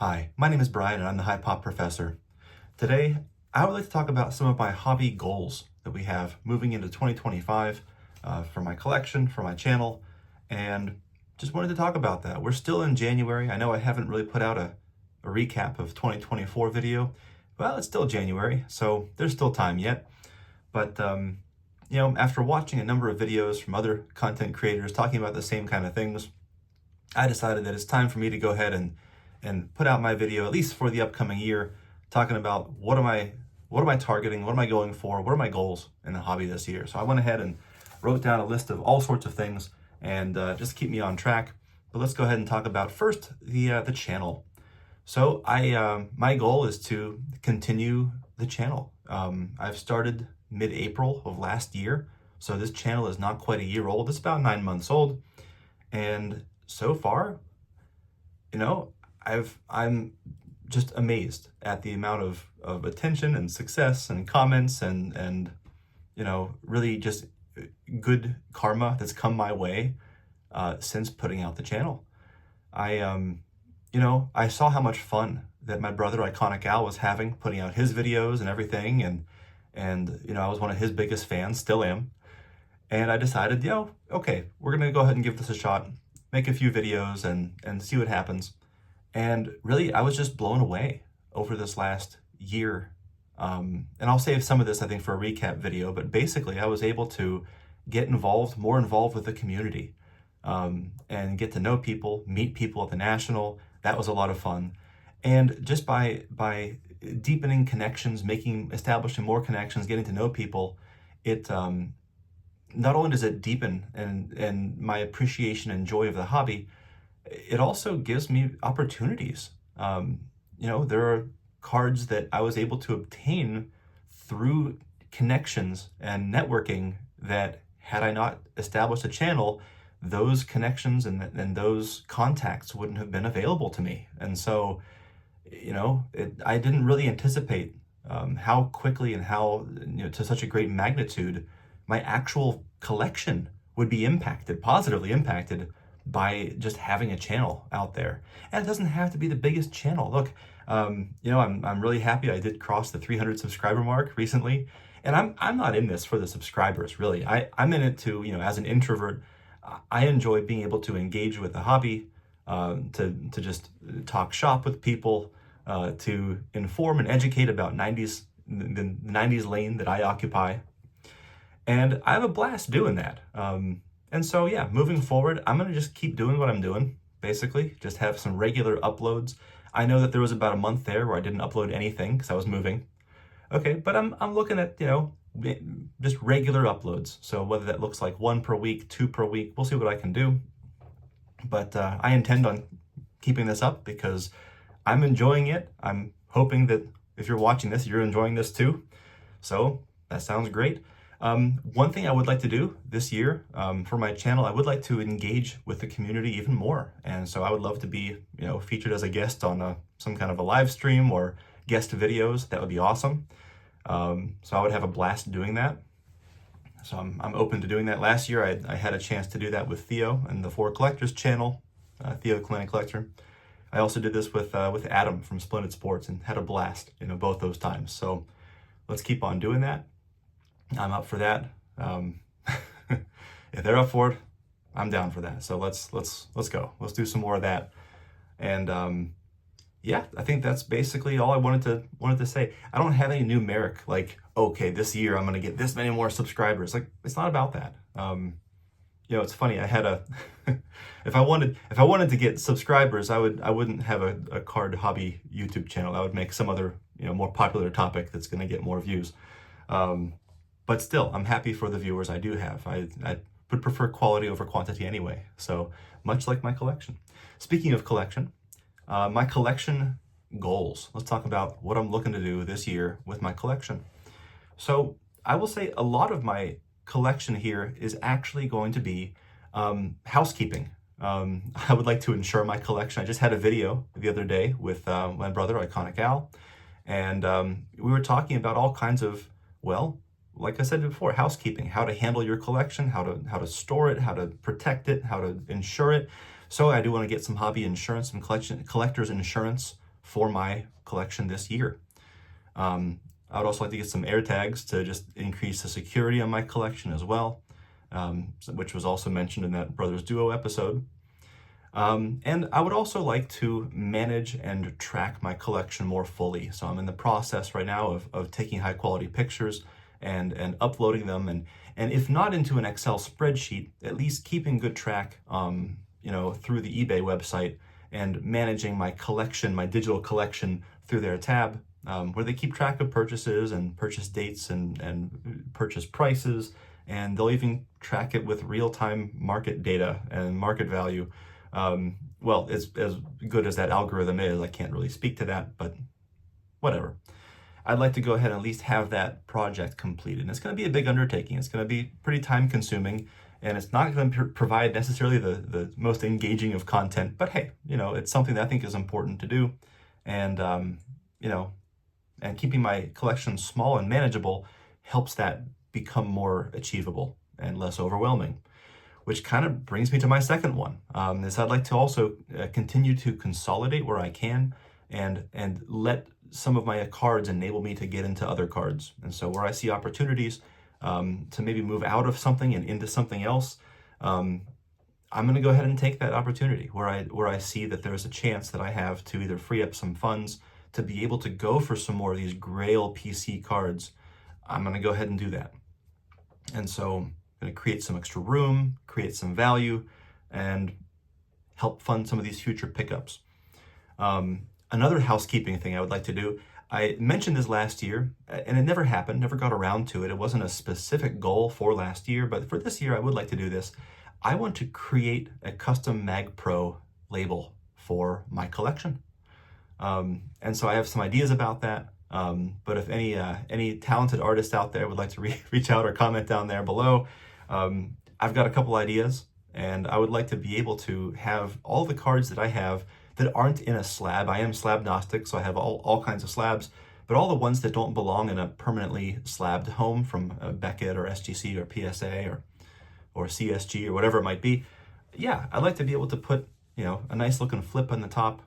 Hi, my name is Brian and I'm the High Pop Professor. Today, I would like to talk about some of my hobby goals that we have moving into 2025 for my collection, for my channel, and just wanted to talk about that. We're still in January. I know I haven't really put out a recap of 2024 video. Well, it's still January, so there's still time yet. But, after watching a number of videos from other content creators talking about the same kind of things, I decided that it's time for me to go ahead and put out my video, at least for the upcoming year, talking about what am I targeting, what am I going for, what are my goals in the hobby this year. So I went ahead and wrote down a list of all sorts of things and just to keep me on track. But let's go ahead and talk about first the channel. So my goal is to continue the channel. I've started mid-April of last year, so this channel is not quite a year old. It's about 9 months old, and so far, I'm just amazed at the amount of attention and success and comments and really just good karma that's come my way since putting out the channel. I saw how much fun that my brother Iconic Al was having putting out his videos and everything, and I was one of his biggest fans, still am. And I decided, okay, we're gonna go ahead and give this a shot, make a few videos and see what happens. And really, I was just blown away over this last year. And I'll save some of this, I think, for a recap video, but basically I was able to get more involved with the community, and get to know people, meet people at the National. That was a lot of fun. And just by deepening connections, establishing more connections, getting to know people, it not only does it deepen and my appreciation and joy of the hobby, it also gives me opportunities. There are cards that I was able to obtain through connections and networking that, had I not established a channel, those connections and those contacts wouldn't have been available to me. And so, I didn't really anticipate how quickly and how, to such a great magnitude, my actual collection would be positively impacted by just having a channel out there. And it doesn't have to be the biggest channel. Look, I'm really happy I did cross the 300 subscriber mark recently, and I'm not in this for the subscribers, really. I'm in it to, as an introvert, I enjoy being able to engage with the hobby, to just talk shop with people, to inform and educate about the 90s lane that I occupy. And I have a blast doing that. And so, moving forward, I'm going to just keep doing what I'm doing, basically, just have some regular uploads. I know that there was about a month there where I didn't upload anything because I was moving. Okay, but I'm looking at, just regular uploads. So whether that looks like 1 per week, 2 per week, we'll see what I can do. But I intend on keeping this up because I'm enjoying it. I'm hoping that if you're watching this, you're enjoying this too. So that sounds great. One thing I would like to do this year for my channel, I would like to engage with the community even more. And so I would love to be, featured as a guest on some kind of a live stream or guest videos. That would be awesome. So I would have a blast doing that. So I'm open to doing that. Last year, I had a chance to do that with Theo and the Four Collectors channel, Theo Clan Collector. I also did this with Adam from Splendid Sports and had a blast, both those times. So let's keep on doing that. I'm up for that. If they're up for it, I'm down for that. So let's go. Let's do some more of that. And I think that's basically all I wanted to say. I don't have any numeric like, okay, this year I'm gonna get this many more subscribers. Like, it's not about that. It's funny. I had if I wanted to get subscribers, I wouldn't have a card hobby YouTube channel. I would make some other more popular topic that's gonna get more views. But still, I'm happy for the viewers I do have. I would prefer quality over quantity anyway. So much like my collection. Speaking of collection, my collection goals. Let's talk about what I'm looking to do this year with my collection. So I will say a lot of my collection here is actually going to be housekeeping. I would like to insure my collection. I just had a video the other day with my brother, Iconic Al, and we were talking about all kinds of, like I said before, housekeeping, how to handle your collection, how to store it, how to protect it, how to insure it. So I do want to get some hobby insurance, some collector's insurance for my collection this year. I would also like to get some AirTags to just increase the security on my collection as well, which was also mentioned in that Brothers Duo episode. And I would also like to manage and track my collection more fully. So I'm in the process right now of taking high quality pictures and uploading them, and if not into an Excel spreadsheet, at least keeping good track, through the eBay website and managing my collection, my digital collection through their tab, where they keep track of purchases and purchase dates and purchase prices, and they'll even track it with real-time market data and market value. Well, as good as that algorithm is, I can't really speak to that, but whatever. I'd like to go ahead and at least have that project completed. And it's going to be a big undertaking. It's going to be pretty time consuming, and it's not going to provide necessarily the most engaging of content, but hey, it's something that I think is important to do. And, and keeping my collection small and manageable helps that become more achievable and less overwhelming. Which kind of brings me to my second one, is I'd like to also continue to consolidate where I can and let some of my cards enable me to get into other cards. And so where I see opportunities to maybe move out of something and into something else, I'm going to go ahead and take that opportunity where I see that there's a chance that I have to either free up some funds to be able to go for some more of these Grail PC cards. I'm going to go ahead and do that. And so going to create some extra room, create some value, and help fund some of these future pickups. Another housekeeping thing I would like to do, I mentioned this last year, and it never happened, never got around to it. It wasn't a specific goal for last year, but for this year, I would like to do this. I want to create a custom Mag Pro label for my collection. And so I have some ideas about that. But if any talented artists out there would like to reach out or comment down there below, I've got a couple ideas, and I would like to be able to have all the cards that I have that aren't in a slab. I am slab agnostic, so I have all kinds of slabs, but all the ones that don't belong in a permanently slabbed home from Beckett or SGC or PSA or CSG or whatever it might be. Yeah, I'd like to be able to put, a nice looking flip on the top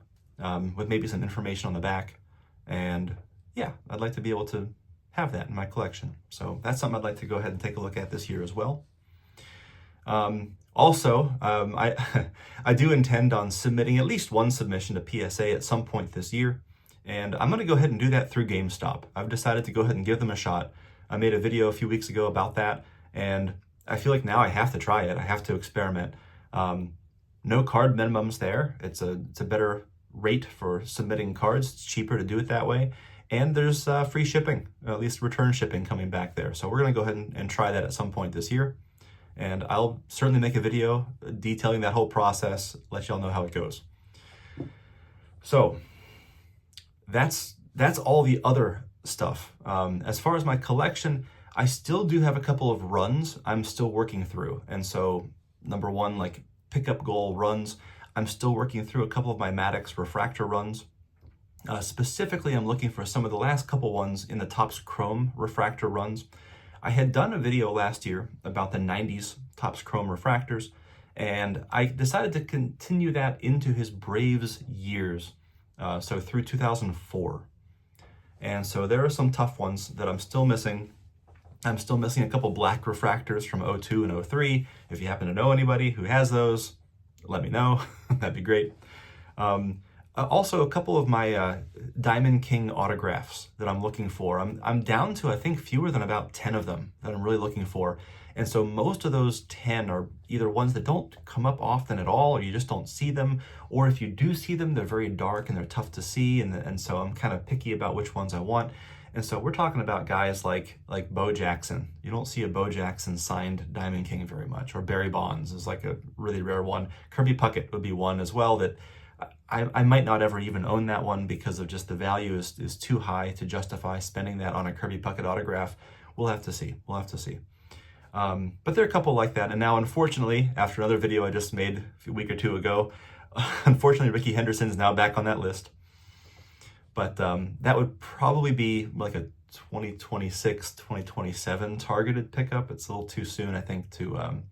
with maybe some information on the back. And yeah, I'd like to be able to have that in my collection. So that's something I'd like to go ahead and take a look at this year as well. I do intend on submitting at least one submission to PSA at some point this year, and I'm going to go ahead and do that through GameStop. I've decided to go ahead and give them a shot. I made a video a few weeks ago about that, and I feel like now I have to try it. I have to experiment. No card minimums there. It's a better rate for submitting cards. It's cheaper to do it that way. And there's free shipping, at least return shipping coming back there. So we're going to go ahead and try that at some point this year. And I'll certainly make a video detailing that whole process, let y'all know how it goes. So that's all the other stuff. As far as my collection, I still do have a couple of runs I'm still working through. And so number one, like pickup goal runs, I'm still working through a couple of my Maddox refractor runs. Specifically, I'm looking for some of the last couple ones in the Topps Chrome refractor runs. I had done a video last year about the 90s Topps Chrome refractors, and I decided to continue that into his Braves years, so through 2004. And so there are some tough ones that I'm still missing. I'm still missing a couple black refractors from 02 and 03. If you happen to know anybody who has those, let me know. That'd be great. Also, a couple of my Diamond King autographs that I'm looking for. I'm down to, I think, fewer than about 10 of them that I'm really looking for. And so most of those 10 are either ones that don't come up often at all, or you just don't see them, or if you do see them, they're very dark and they're tough to see, and so I'm kind of picky about which ones I want. And so we're talking about guys like Bo Jackson. You don't see a Bo Jackson signed Diamond King very much, or Barry Bonds is like a really rare one. Kirby Puckett would be one as well that I might not ever even own that one because of just the value is too high to justify spending that on a Kirby Puckett autograph. We'll have to see. But there are a couple like that. And now, unfortunately, after another video I just made a week or two ago, unfortunately, Ricky Henderson is now back on that list. But that would probably be like a 2026, 2027 targeted pickup. It's a little too soon, I think, to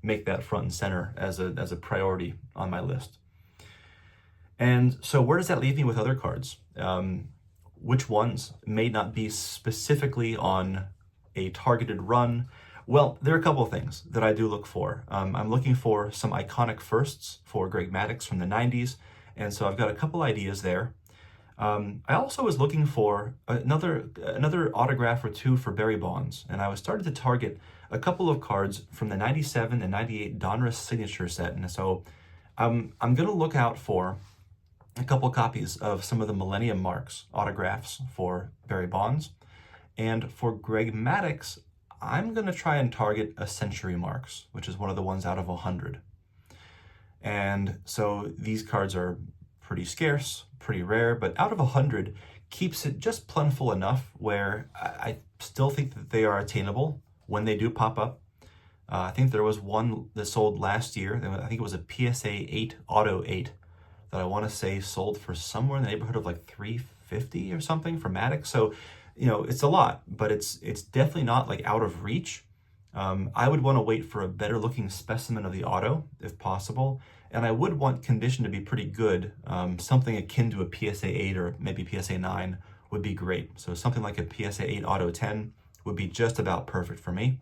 make that front and center as a priority on my list. And so where does that leave me with other cards? Which ones may not be specifically on a targeted run? Well, there are a couple of things that I do look for. I'm looking for some iconic firsts for Greg Maddux from the 90s, and so I've got a couple ideas there. I also was looking for another autograph or two for Barry Bonds, and I was starting to target a couple of cards from the 97 and 98 Donruss signature set, and so I'm going to look out for a couple copies of some of the Millennium Marks autographs for Barry Bonds. And for Greg Maddux, I'm going to try and target a Century Marks, which is one of the ones out of 100. And so these cards are pretty scarce, pretty rare, but out of 100 keeps it just plentiful enough where I still think that they are attainable when they do pop up. I think there was one that sold last year. I think it was a PSA 8 Auto 8 that I want to say sold for somewhere in the neighborhood of like $350 or something for Maddux. So, you know, it's a lot, but it's definitely not like out of reach. I would want to wait for a better looking specimen of the auto if possible. And I would want condition to be pretty good. Something akin to a PSA 8 or maybe PSA 9 would be great. So something like a PSA 8 Auto 10 would be just about perfect for me.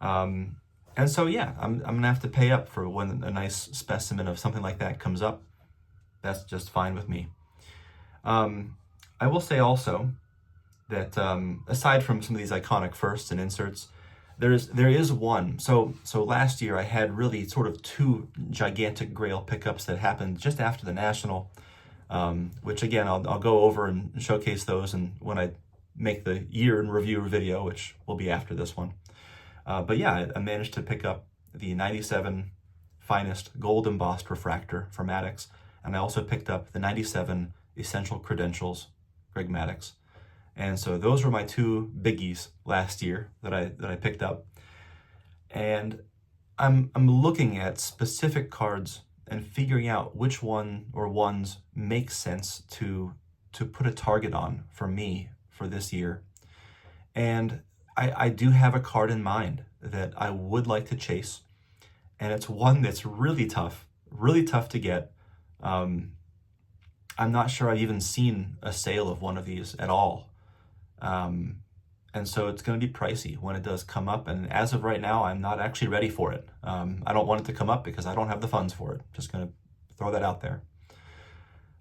And so, yeah, I'm going to have to pay up for when a nice specimen of something like that comes up. That's just fine with me. I will say also that aside from some of these iconic firsts and inserts, there is one. So last year I had really sort of two gigantic Grail pickups that happened just after the National, which again I'll go over and showcase those and when I make the year in review video, which will be after this one. But yeah, I managed to pick up the 97 Finest Gold Embossed Refractor for Maddux, and I also picked up the 97 Essential Credentials Greg Maddux. And so those were my two biggies last year that I picked up. And I'm looking at specific cards and figuring out which one or ones make sense to put a target on for me for this year. And I do have a card in mind that I would like to chase. And it's one that's really tough to get. I'm not sure I've even seen a sale of one of these at all. And so it's going to be pricey when it does come up. And as of right now, I'm not actually ready for it. I don't want it to come up because I don't have the funds for it. Just going to throw that out there.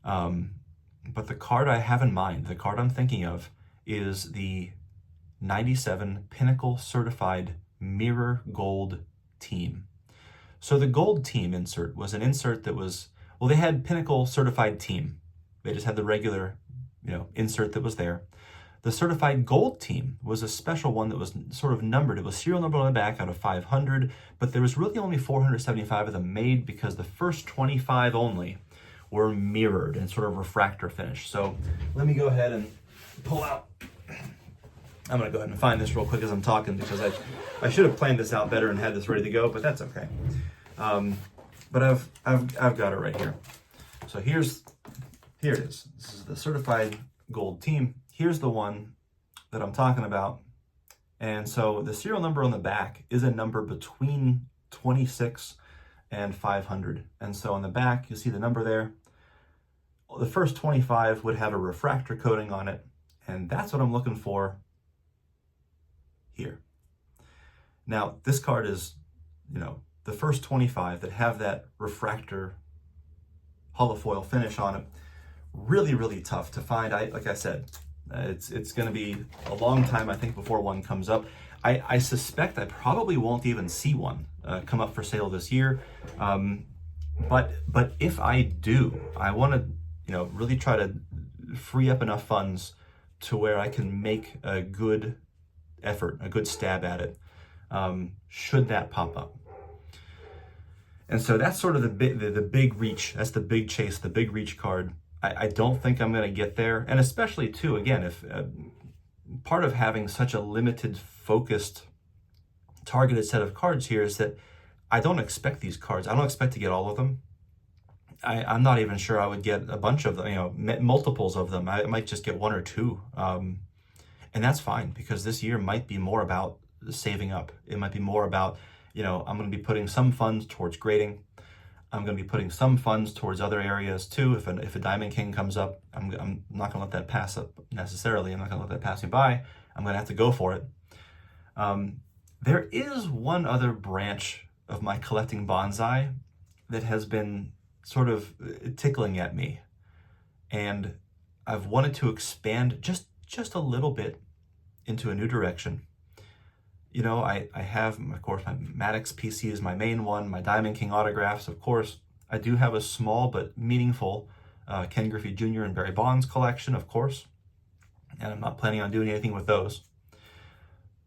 But the card I have in mind, the card I'm thinking of, is the 97 Pinnacle Certified Mirror Gold Team. So the Gold Team insert was an insert that was, well, they had Pinnacle Certified Team. They just had the regular, insert that was there. The Certified Gold Team was a special one that was sort of numbered. It was serial number on the back out of 500, but there was really only 475 of them made because the first 25 only were mirrored and sort of refractor finish. So let me go ahead and pull out. I'm going to go ahead and find this real quick as I'm talking because I should have planned this out better and had this ready to go, but that's okay. But I've got it right here. So here it is. This is the Certified Gold Team. Here's the one that I'm talking about. And so the serial number on the back is a number between 26 and 500. And so on the back, you see the number there. The first 25 would have a refractor coating on it. And that's what I'm looking for here. Now, this card is, the first 25 that have that refractor holofoil finish on it. Really, really tough to find. Like I said, it's going to be a long time, I think, before one comes up. I suspect I probably won't even see one come up for sale this year. But if I do, I want to, really try to free up enough funds to where I can make a good effort, a good stab at it, should that pop up. And so that's sort of the big reach. That's the big chase, the big reach card. I don't think I'm going to get there. And especially, too, again, if part of having such a limited, focused, targeted set of cards here is that I don't expect these cards. I don't expect to get all of them. I'm not even sure I would get a bunch of them, multiples of them. I might just get one or two. And that's fine because this year might be more about saving up. It might be more about, I'm going to be putting some funds towards grading. I'm going to be putting some funds towards other areas too. If a Diamond King comes up, I'm not going to let that pass up necessarily. I'm not going to let that pass me by. I'm going to have to go for it. There is one other branch of my collecting bonsai that has been sort of tickling at me, and I've wanted to expand just a little bit into a new direction. You know, I have, of course, my Maddox PC is my main one, my Diamond King autographs, of course. I do have a small but meaningful Ken Griffey Jr. and Barry Bonds collection, of course, and I'm not planning on doing anything with those.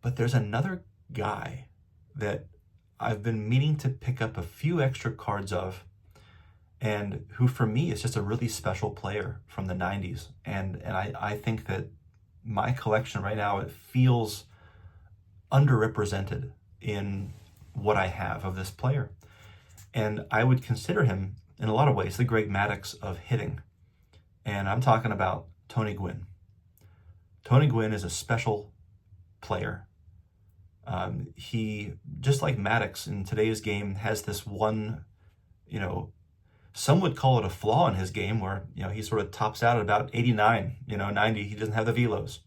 But there's another guy that I've been meaning to pick up a few extra cards of, and who for me is just a really special player from the 90s. And I think that my collection right now, it feels underrepresented in what I have of this player. And I would consider him, in a lot of ways, the Greg Maddux of hitting. And I'm talking about Tony Gwynn. Tony Gwynn is a special player. He, just like Maddux in today's game, has this one, some would call it a flaw in his game where, he sort of tops out at about 89, 90. He doesn't have the velos.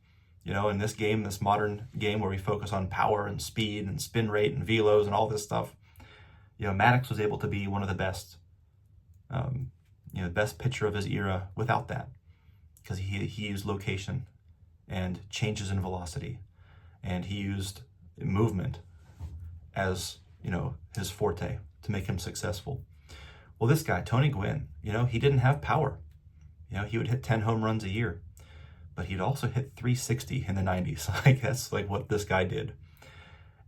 In this game, this modern game where we focus on power and speed and spin rate and velos and all this stuff, Maddux was able to be one of the best, best pitcher of his era without that, because he used location and changes in velocity, and he used movement as, his forte to make him successful. Well, this guy, Tony Gwynn, he didn't have power. He would hit 10 home runs a year, but he'd also hit 360 in the 90s. Like, that's like what this guy did.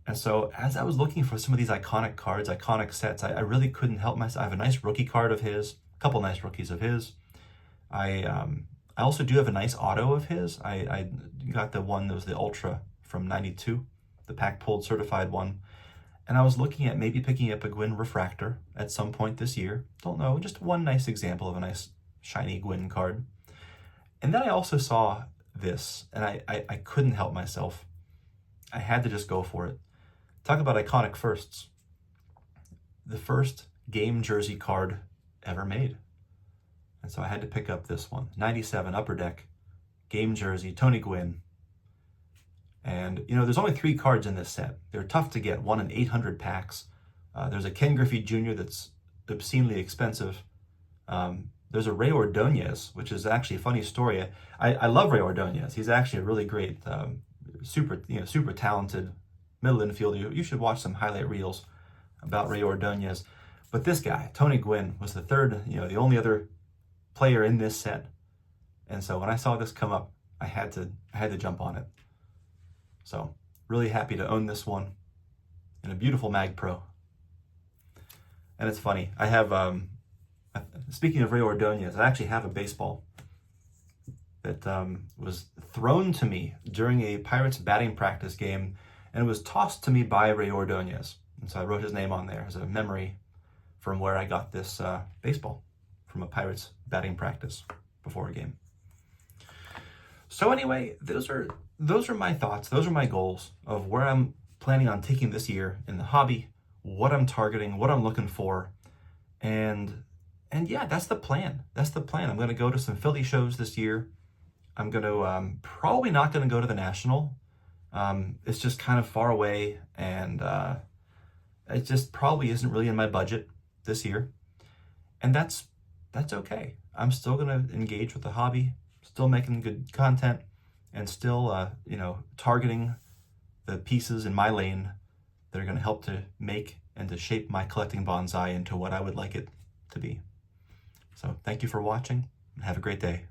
And so as I was looking for some of these iconic cards, iconic sets, I really couldn't help myself. I have a nice rookie card of his, a couple nice rookies of his. I also do have a nice auto of his. I got the one that was the Ultra from 92, the pack pulled certified one. And I was looking at maybe picking up a Gwynn Refractor at some point this year. Don't know, just one nice example of a nice shiny Gwynn card. And then I also saw this, and I couldn't help myself. I had to just go for it. Talk about iconic firsts. The first game jersey card ever made. And so I had to pick up this one. 97 Upper Deck, game jersey, Tony Gwynn. And, there's only 3 cards in this set. They're tough to get, 1 in 800 packs. There's a Ken Griffey Jr. that's obscenely expensive. There's a Rey Ordonez, which is actually a funny story. I love Rey Ordonez. He's actually a really great, super talented middle infielder. You should watch some highlight reels about Rey Ordonez. But this guy, Tony Gwynn, was the third, the only other player in this set. And so when I saw this come up, I had to jump on it. So really happy to own this one in a beautiful Mag Pro. And it's funny, I have, speaking of Rey Ordonez, I actually have a baseball that was thrown to me during a Pirates batting practice game, and it was tossed to me by Rey Ordonez. And so I wrote his name on there as a memory from where I got this baseball, from a Pirates batting practice before a game. So anyway, those are my thoughts. Those are my goals of where I'm planning on taking this year in the hobby, what I'm targeting, what I'm looking for. And yeah, that's the plan. That's the plan. I'm going to go to some Philly shows this year. I'm going to probably not going to go to the National. It's just kind of far away, and it just probably isn't really in my budget this year. And that's okay. I'm still going to engage with the hobby, still making good content, and still, targeting the pieces in my lane that are going to help to make and to shape my collecting bonsai into what I would like it to be. So thank you for watching, and have a great day.